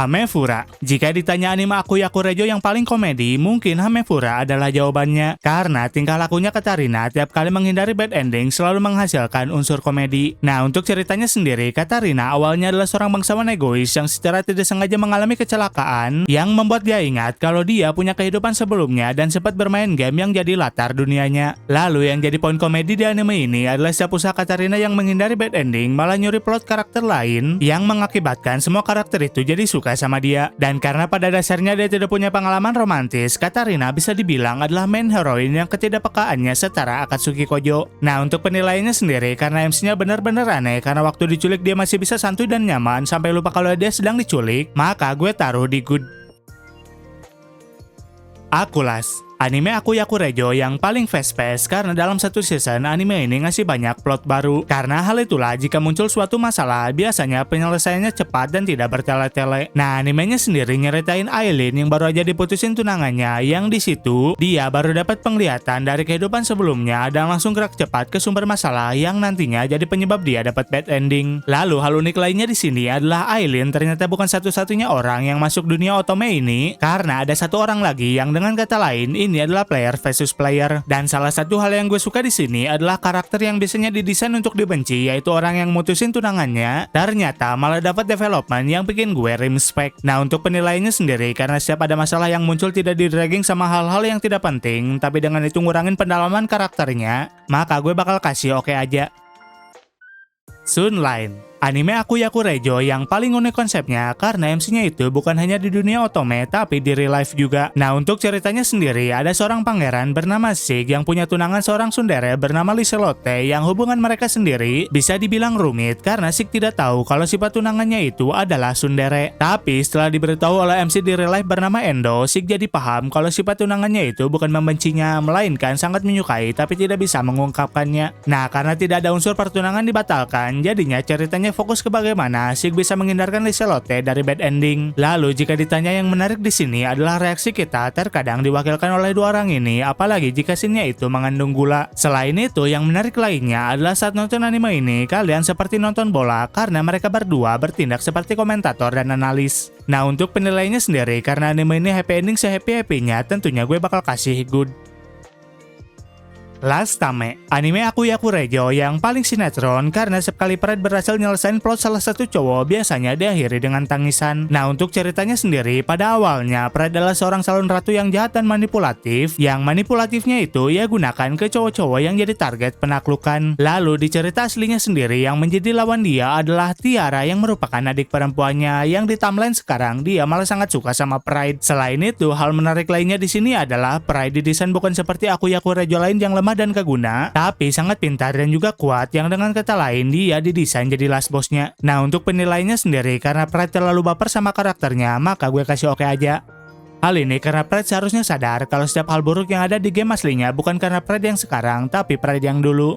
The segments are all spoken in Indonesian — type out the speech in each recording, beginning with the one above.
Hamefura. Jika ditanya anime Akuyaku Rejo yang paling komedi, mungkin Hamefura adalah jawabannya. Karena tingkah lakunya Katarina tiap kali menghindari bad ending selalu menghasilkan unsur komedi. Nah, untuk ceritanya sendiri, Katarina awalnya adalah seorang bangsawan egois yang secara tidak sengaja mengalami kecelakaan yang membuat dia ingat kalau dia punya kehidupan sebelumnya dan sempat bermain game yang jadi latar dunianya. Lalu yang jadi poin komedi di anime ini adalah setiap usaha Katarina yang menghindari bad ending malah nyuri plot karakter lain yang mengakibatkan semua karakter itu jadi suka sama dia. Dan karena pada dasarnya dia tidak punya pengalaman romantis, Katarina bisa dibilang adalah main heroine yang ketidakpekaannya setara Akatsuki Kojo. Nah, untuk penilaiannya sendiri, karena MC-nya benar-benar aneh, karena waktu diculik dia masih bisa santuy dan nyaman sampai lupa kalau dia sedang diculik, maka gue taruh di good. Akulas. Anime Akuyaku Rejo yang paling fast-paced karena dalam satu season anime ini ngasih banyak plot baru. Karena hal itulah jika muncul suatu masalah, biasanya penyelesaiannya cepat dan tidak bertele-tele. Nah, animenya sendiri nyeritain Aileen yang baru aja diputusin tunangannya, yang di situ dia baru dapat penglihatan dari kehidupan sebelumnya dan langsung gerak cepat ke sumber masalah yang nantinya jadi penyebab dia dapat bad ending. Lalu hal unik lainnya di sini adalah Aileen ternyata bukan satu-satunya orang yang masuk dunia otome ini, karena ada satu orang lagi yang dengan kata lain ini adalah player versus player. Dan salah satu hal yang gue suka di sini adalah karakter yang biasanya didesain untuk dibenci, yaitu orang yang mutusin tunangannya, ternyata malah dapat development yang bikin gue respect. Nah, untuk penilaiannya sendiri, karena setiap ada masalah yang muncul tidak di-dragging sama hal-hal yang tidak penting, tapi dengan itu ngurangin pendalaman karakternya, maka gue bakal kasih oke aja. Sunline. Anime Akuyaku Rejo yang paling unik konsepnya karena MC-nya itu bukan hanya di dunia otome tapi di real life juga. Nah, untuk ceritanya sendiri ada seorang pangeran bernama Sig yang punya tunangan seorang tsundere bernama Liselotte yang hubungan mereka sendiri bisa dibilang rumit karena Sig tidak tahu kalau sifat tunangannya itu adalah tsundere. Tapi setelah diberitahu oleh MC di real life bernama Endo, Sig jadi paham kalau sifat tunangannya itu bukan membencinya melainkan sangat menyukai tapi tidak bisa mengungkapkannya. Nah, karena tidak ada unsur pertunangan dibatalkan, jadinya ceritanya fokus ke bagaimana Sig bisa menghindarkan Liselotte dari bad ending. Lalu jika ditanya yang menarik di sini adalah reaksi kita terkadang diwakilkan oleh dua orang ini, apalagi jika scene-nya itu mengandung gula. Selain itu, yang menarik lainnya adalah saat nonton anime ini kalian seperti nonton bola karena mereka berdua bertindak seperti komentator dan analis. Nah, untuk penilaiannya sendiri karena anime ini happy ending sehappy-happynya, tentunya gue bakal kasih good. Last Tame. Anime Akuyaku Rejo yang paling sinetron karena setiap kali Pride berhasil nyelesain plot salah satu cowok biasanya diakhiri dengan tangisan. Nah, untuk ceritanya sendiri, pada awalnya Pride adalah seorang salon ratu yang jahat dan manipulatif, yang manipulatifnya itu ia gunakan ke cowok-cowok yang jadi target penaklukan. Lalu di cerita aslinya sendiri yang menjadi lawan dia adalah Tiara yang merupakan adik perempuannya, yang di timeline sekarang dia malah sangat suka sama Pride. Selain itu, hal menarik lainnya di sini adalah Pride didesain bukan seperti Akuyaku Rejo lain yang lemah dan kaguna, tapi sangat pintar dan juga kuat, yang dengan kata lain dia didesain jadi last bossnya. Nah, untuk penilaiannya sendiri karena Pride terlalu baper sama karakternya, maka gue kasih oke aja. Hal ini karena Pride seharusnya sadar kalau setiap hal buruk yang ada di game aslinya bukan karena Pride yang sekarang, tapi Pride yang dulu.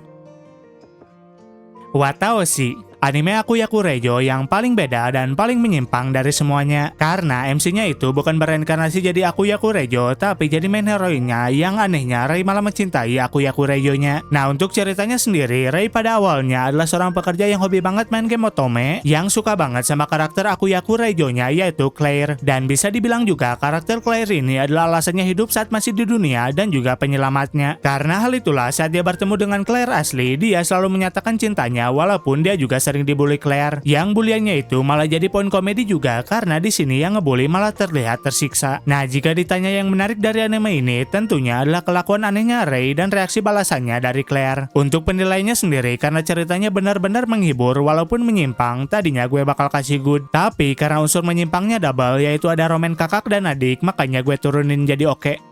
Wataoshi. Anime Akuyaku Rejo yang paling beda dan paling menyimpang dari semuanya. Karena MC-nya itu bukan bereinkarnasi jadi Akuyaku Rejo, tapi jadi main hero-nya yang anehnya Rei malah mencintai Akuyaku Rejo-nya. Nah, untuk ceritanya sendiri, Rei pada awalnya adalah seorang pekerja yang hobi banget main game otome, yang suka banget sama karakter Akuyaku Rejo-nya yaitu Claire. Dan bisa dibilang juga karakter Claire ini adalah alasannya hidup saat masih di dunia dan juga penyelamatnya. Karena hal itulah saat dia bertemu dengan Claire asli, dia selalu menyatakan cintanya walaupun dia juga sering dibully Claire. Yang buliannya itu malah jadi poin komedi juga karena di sini yang ngebully malah terlihat tersiksa. Nah, jika ditanya yang menarik dari anime ini, tentunya adalah kelakuan anehnya Rei dan reaksi balasannya dari Claire. Untuk penilaiannya sendiri karena ceritanya benar-benar menghibur walaupun menyimpang, tadinya gue bakal kasih good. Tapi karena unsur menyimpangnya double, yaitu ada roman kakak dan adik, makanya gue turunin jadi oke.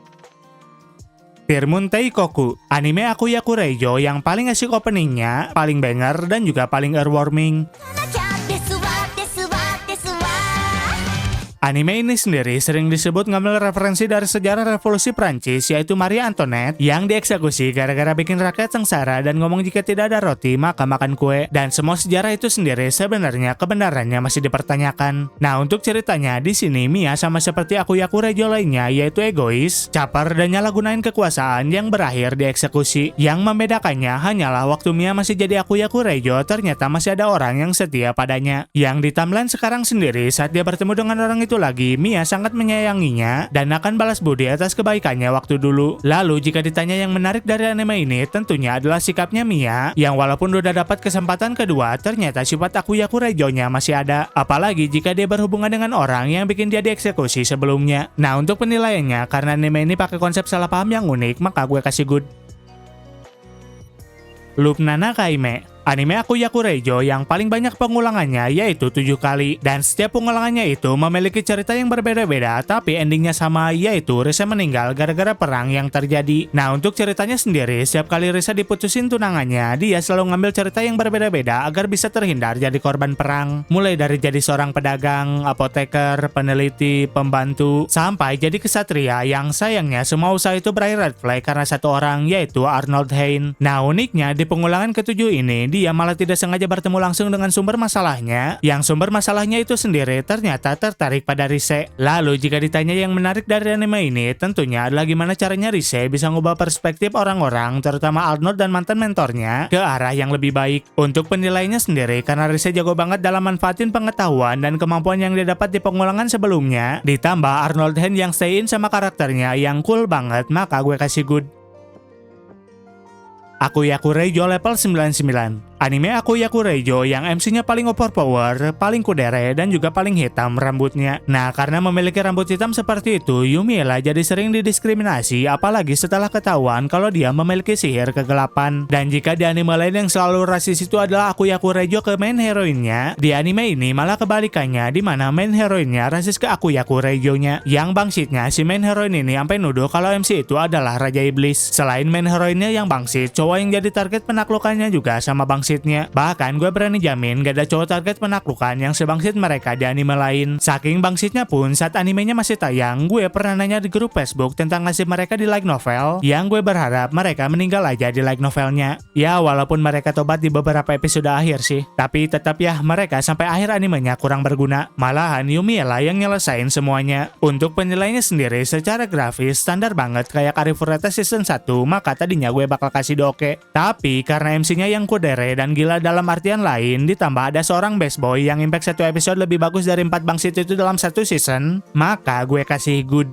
Firmun Teikoku. Anime Akuyaku Rejo yang paling asik openingnya, paling banger, dan juga paling earworming. Anime ini sendiri sering disebut ngambil referensi dari sejarah revolusi Prancis, yaitu Marie Antoinette yang dieksekusi gara-gara bikin rakyat sengsara dan ngomong jika tidak ada roti maka makan kue. Dan semua sejarah itu sendiri sebenarnya kebenarannya masih dipertanyakan. Nah, untuk ceritanya di sini Mia sama seperti Akuyaku Rejo lainnya, yaitu egois, caper, dan nyalagunain kekuasaan yang berakhir dieksekusi. Yang membedakannya hanyalah waktu Mia masih jadi Akuyaku Rejo, ternyata masih ada orang yang setia padanya. Yang di timeline sekarang sendiri, saat dia bertemu dengan orang itu lagi, Mia sangat menyayanginya dan akan balas budi atas kebaikannya waktu dulu. Lalu jika ditanya yang menarik dari anime ini, tentunya adalah sikapnya Mia yang walaupun udah dapat kesempatan kedua, ternyata sifat Akuyaku Rejo-nya masih ada. Apalagi jika dia berhubungan dengan orang yang bikin dia dieksekusi sebelumnya. Nah, untuk penilaiannya, karena anime ini pakai konsep salah paham yang unik, maka gue kasih good. Loop Nana Kaime. Anime Akuyaku Rejo yang paling banyak pengulangannya yaitu 7 kali, dan setiap pengulangannya itu memiliki cerita yang berbeda-beda tapi endingnya sama, yaitu Risa meninggal gara-gara perang yang terjadi. Nah, untuk ceritanya sendiri, setiap kali Risa diputusin tunangannya, dia selalu ngambil cerita yang berbeda-beda agar bisa terhindar jadi korban perang. Mulai dari jadi seorang pedagang, apoteker, peneliti, pembantu, sampai jadi kesatria yang sayangnya semua usaha itu berakhir red flag karena satu orang, yaitu Arnold Hein. Nah, uniknya di pengulangan ketujuh ini, dia malah tidak sengaja bertemu langsung dengan sumber masalahnya, yang sumber masalahnya itu sendiri ternyata tertarik pada Rise. Lalu jika ditanya yang menarik dari anime ini, tentunya adalah gimana caranya Rise bisa ngubah perspektif orang-orang, terutama Arnold dan mantan mentornya, ke arah yang lebih baik. Untuk penilaiannya sendiri, karena Rise jago banget dalam manfaatin pengetahuan dan kemampuan yang dia dapat di pengulangan sebelumnya, ditambah Arnold Hein yang stay in sama karakternya yang cool banget, maka gue kasih good. Akuyaku Rejo level 99. Anime Akuyaku Rejo yang MC-nya paling overpower, paling kudere, dan juga paling hitam rambutnya. Nah, karena memiliki rambut hitam seperti itu, Yumiela jadi sering didiskriminasi, apalagi setelah ketahuan kalau dia memiliki sihir kegelapan. Dan jika di anime lain yang selalu rasis itu adalah Akuyaku Rejo ke main heroinnya, di anime ini malah kebalikannya, di mana main heroinnya rasis ke Akuyaku Rejo-nya. Yang bangsitnya, si main heroin ini sampai nuduh kalau MC itu adalah Raja Iblis. Selain main heroinnya yang bangsit, cowok yang jadi target penaklukannya juga sama bangsit. Bahkan gue berani jamin gak ada cowok target penaklukan yang sebangsit mereka di anime lain. Saking bangsitnya pun, saat animenya masih tayang, gue pernah nanya di grup Facebook tentang nasib mereka di light novel, yang gue berharap mereka meninggal aja di light novelnya. Ya, walaupun mereka tobat di beberapa episode akhir sih, tapi tetap ya mereka sampai akhir animenya kurang berguna. Malahan Yumiela yang nyelesain semuanya. Untuk penilaiannya sendiri, secara grafis standar banget kayak Arifureta season 1, maka tadinya gue bakal kasih doke. Tapi karena MC-nya yang kudere dan gila dalam artian lain, ditambah ada seorang best boy yang impact satu episode lebih bagus dari 4 bangsit itu dalam satu season, maka gue kasih good.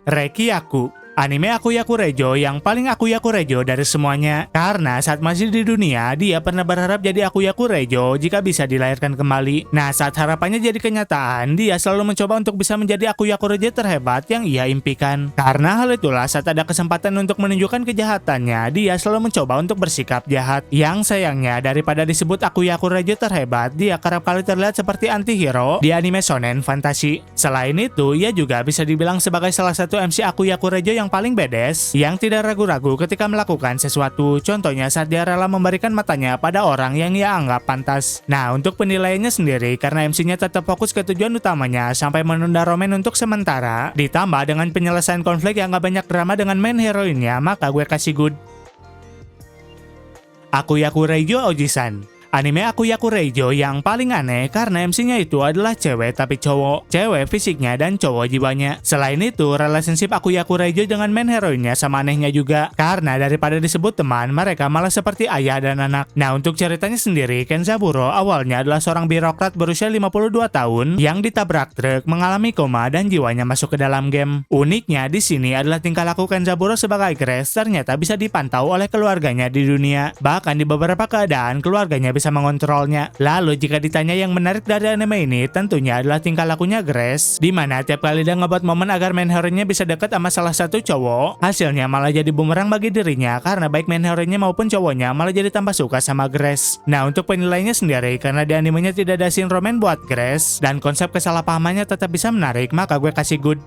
Rekiyaku. Anime Akuyaku Rejo yang paling Akuyaku Rejo dari semuanya, karena saat masih di dunia, dia pernah berharap jadi Akuyaku Rejo jika bisa dilahirkan kembali. Nah, saat harapannya jadi kenyataan, dia selalu mencoba untuk bisa menjadi Akuyaku Rejo terhebat yang ia impikan. Karena hal itulah, saat ada kesempatan untuk menunjukkan kejahatannya, dia selalu mencoba untuk bersikap jahat. Yang sayangnya, daripada disebut Akuyaku Rejo terhebat, dia kerap kali terlihat seperti anti-hero di anime shonen fantasi. Selain itu, ia juga bisa dibilang sebagai salah satu MC Akuyaku Rejo yang paling badass, yang tidak ragu-ragu ketika melakukan sesuatu. Contohnya saat dia rela memberikan matanya pada orang yang ia anggap pantas. Nah, untuk penilaiannya sendiri, karena MC-nya tetap fokus ke tujuan utamanya sampai menunda romen untuk sementara, ditambah dengan penyelesaian konflik yang gak banyak drama dengan main heroinnya, maka gue kasih good. Akuyaku Rejo Ojisan. Anime Akuyaku Rejo yang paling aneh karena MC-nya itu adalah cewek tapi cowok. Cewek fisiknya dan cowok jiwanya. Selain itu, relationship Akuyaku Rejo dengan main heroinnya sama anehnya juga. Karena daripada disebut teman, mereka malah seperti ayah dan anak. Nah, untuk ceritanya sendiri, Kenzaburo awalnya adalah seorang birokrat berusia 52 tahun yang ditabrak truk, mengalami koma dan jiwanya masuk ke dalam game. Uniknya di sini adalah tingkah laku Kenzaburo sebagai Grace ternyata bisa dipantau oleh keluarganya di dunia. Bahkan di beberapa keadaan, keluarganya bisa mengontrolnya. Lalu jika ditanya yang menarik dari anime ini, tentunya adalah tingkah lakunya Grace, di mana tiap kali dia ngebuat momen agar main hero-nya bisa dekat sama salah satu cowok, hasilnya malah jadi bumerang bagi dirinya karena baik main hero-nya maupun cowoknya malah jadi tambah suka sama Grace. Nah, untuk penilaiannya sendiri, karena di animenya tidak ada scene roman buat Grace dan konsep kesalahpahamannya tetap bisa menarik, maka gue kasih good.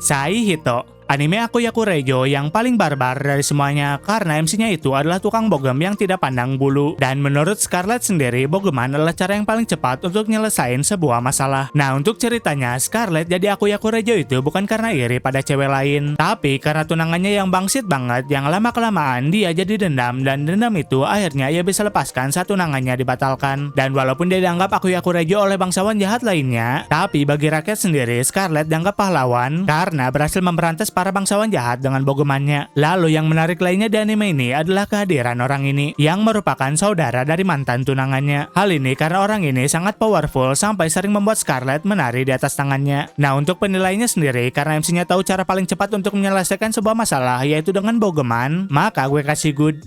Sai Hito. Anime Akuyaku Reijo yang paling barbar dari semuanya karena MC-nya itu adalah tukang bogem yang tidak pandang bulu. Dan menurut Scarlet sendiri, bogeman adalah cara yang paling cepat untuk nyelesain sebuah masalah. Nah, untuk ceritanya, Scarlet jadi Akuyaku Reijo itu bukan karena iri pada cewek lain, tapi karena tunangannya yang bangsit banget, yang lama-kelamaan dia jadi dendam, dan dendam itu akhirnya ia bisa lepaskan saat tunangannya dibatalkan. Dan walaupun dia dianggap Akuyaku Reijo oleh bangsawan jahat lainnya, tapi bagi rakyat sendiri, Scarlet dianggap pahlawan karena berhasil memberantas para bangsawan jahat dengan bogemannya. Lalu yang menarik lainnya di anime ini adalah kehadiran orang ini yang merupakan saudara dari mantan tunangannya. Hal ini karena orang ini sangat powerful sampai sering membuat Scarlet menari di atas tangannya. Nah, untuk penilainya sendiri karena MC-nya tahu cara paling cepat untuk menyelesaikan sebuah masalah yaitu dengan bogeman, maka gue kasih good.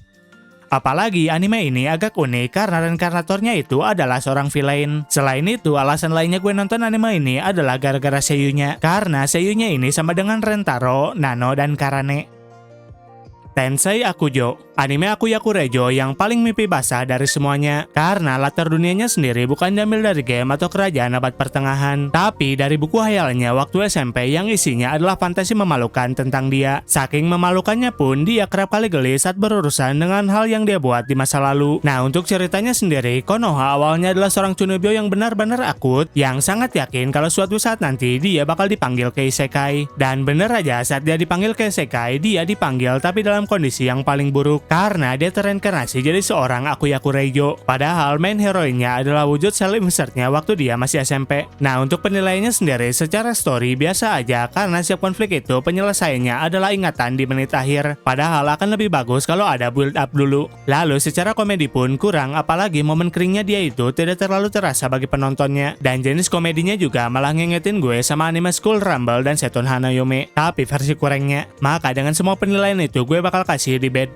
Apalagi anime ini agak unik karena reinkarnatornya itu adalah seorang villain. Selain itu, alasan lainnya gue nonton anime ini adalah gara-gara seiyunya. Karena seiyunya ini sama dengan Rentaro, Nano, dan Karane. Tensei Akujo, anime Akuyaku Reijo yang paling mimpi basah dari semuanya karena latar dunianya sendiri bukan diambil dari game atau kerajaan abad pertengahan, tapi dari buku hayalnya waktu SMP yang isinya adalah fantasi memalukan tentang dia. Saking memalukannya pun dia kerap kali geli saat berurusan dengan hal yang dia buat di masa lalu. Nah, untuk ceritanya sendiri, Konoha awalnya adalah seorang Chunibyo yang benar-benar akut, yang sangat yakin kalau suatu saat nanti dia bakal dipanggil ke Isekai. Dan bener aja saat dia dipanggil ke Isekai, dia dipanggil tapi dalam kondisi yang paling buruk karena dia tereinkarnasi jadi seorang Akuyaku Reijo. Padahal main heroinnya adalah wujud sel insertnya waktu dia masih SMP. Nah, untuk penilaiannya sendiri secara story biasa aja karena setiap konflik itu penyelesaiannya adalah ingatan di menit akhir. Padahal akan lebih bagus kalau ada build up dulu. Lalu secara komedi pun kurang, apalagi momen keringnya dia itu tidak terlalu terasa bagi penontonnya. Dan jenis komedinya juga malah ngingetin gue sama anime School Rumble dan Seton Hanayome, tapi versi kurangnya. Maka dengan semua penilaian itu gue bakal kasih di bed.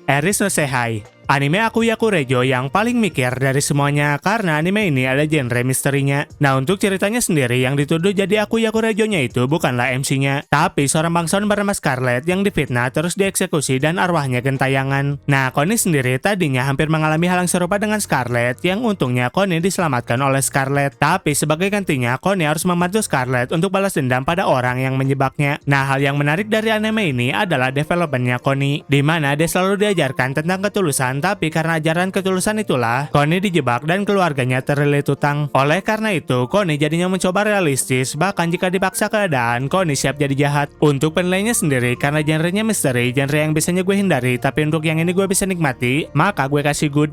Eris no Seihai, anime Akuyaku Reijo yang paling mikir dari semuanya karena anime ini ada genre misterinya. Nah, untuk ceritanya sendiri yang dituduh jadi Akuyaku Reijo-nya itu bukanlah MC-nya, tapi seorang bangsawan bernama Scarlet yang difitnah terus dieksekusi dan arwahnya gentayangan. Nah, Connie sendiri tadinya hampir mengalami hal yang serupa dengan Scarlet, yang untungnya Connie diselamatkan oleh Scarlet. Tapi sebagai gantinya, Connie harus membantu Scarlet untuk balas dendam pada orang yang menyebabnya. Nah, hal yang menarik dari anime ini adalah developmentnya Connie, di mana dia selalu diajarkan tentang ketulusan, tapi karena ajaran ketulusan itulah Connie dijebak dan keluarganya terlilit utang. Oleh karena itu, Connie jadinya mencoba realistis, bahkan jika dipaksa keadaan, Connie siap jadi jahat. Untuk penilaiannya sendiri karena genrenya misteri, genre yang biasanya gue hindari, tapi untuk yang ini gue bisa nikmati, maka gue kasih good.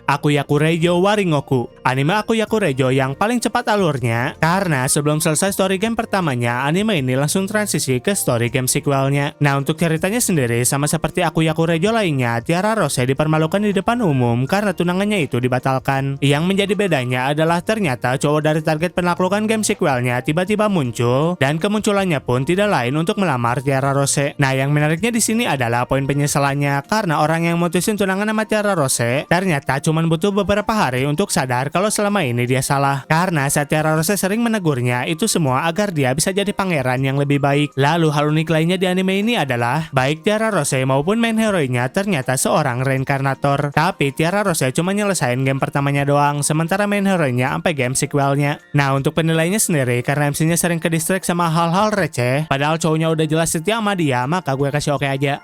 Akuyaku Reijo Waringoku, anime Akuyaku Reijo yang paling cepat alurnya karena sebelum selesai story game pertamanya, anime ini langsung transisi ke story game sequelnya. Nah, untuk ceritanya sendiri sama seperti Akuyaku Reijo lainnya, Tiara Rose dipermalukan di depan umum karena tunangannya itu dibatalkan. Yang menjadi bedanya adalah ternyata cowok dari target penaklukan game sequelnya tiba-tiba muncul, dan kemunculannya pun tidak lain untuk melamar Tiara Rose. Nah, yang menariknya di sini adalah poin penyesalannya karena orang yang mutusin tunangan sama Tiara Rose ternyata cuma butuh beberapa hari untuk sadar kalau selama ini dia salah. Karena saat Tiara Rose sering menegurnya itu semua agar dia bisa jadi pangeran yang lebih baik. Lalu hal unik lainnya di anime ini adalah baik Tiara Rose maupun main hero-nya ternyata seorang reinkarnator. Tapi Tiara Rose cuma nyelesain game pertamanya doang, sementara main hero-nya sampai game sequelnya. Nah, untuk penilaiannya sendiri karena MC-nya sering ke distract sama hal-hal receh, padahal cowoknya udah jelas setia sama dia, maka gue kasih oke aja.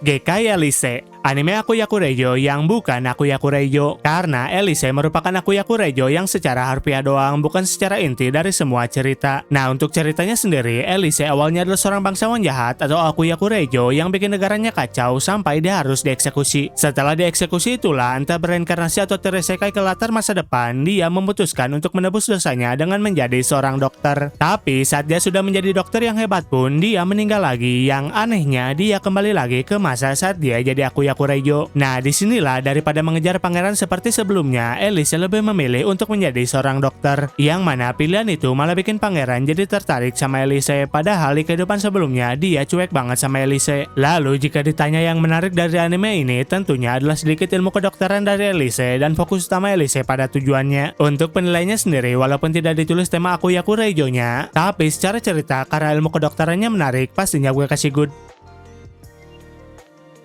Gekai Elise, anime Akuyaku Reijo yang bukan Akuyaku Reijo, karena Elise merupakan Akuyaku Reijo yang secara harfiah doang, bukan secara inti dari semua cerita. Nah, untuk ceritanya sendiri, Elise awalnya adalah seorang bangsawan jahat atau Akuyaku Reijo yang bikin negaranya kacau sampai dia harus dieksekusi. Setelah dieksekusi itulah entah bereinkarnasi atau terisekai ke latar masa depan, dia memutuskan untuk menebus dosanya dengan menjadi seorang dokter. Tapi saat dia sudah menjadi dokter yang hebat pun, dia meninggal lagi. Yang anehnya, dia kembali lagi ke masa saat dia jadi Akuyaku Reijo. Nah, disinilah daripada mengejar pangeran seperti sebelumnya, Elise lebih memilih untuk menjadi seorang dokter. Yang mana pilihan itu malah bikin pangeran jadi tertarik sama Elise, padahal di kehidupan sebelumnya dia cuek banget sama Elise. Lalu jika ditanya yang menarik dari anime ini, tentunya adalah sedikit ilmu kedokteran dari Elise dan fokus utama Elise pada tujuannya. Untuk penilaiannya sendiri, walaupun tidak ditulis tema Akuyaku Reijo-nya, tapi secara cerita karena ilmu kedokterannya menarik, pastinya gue kasih good.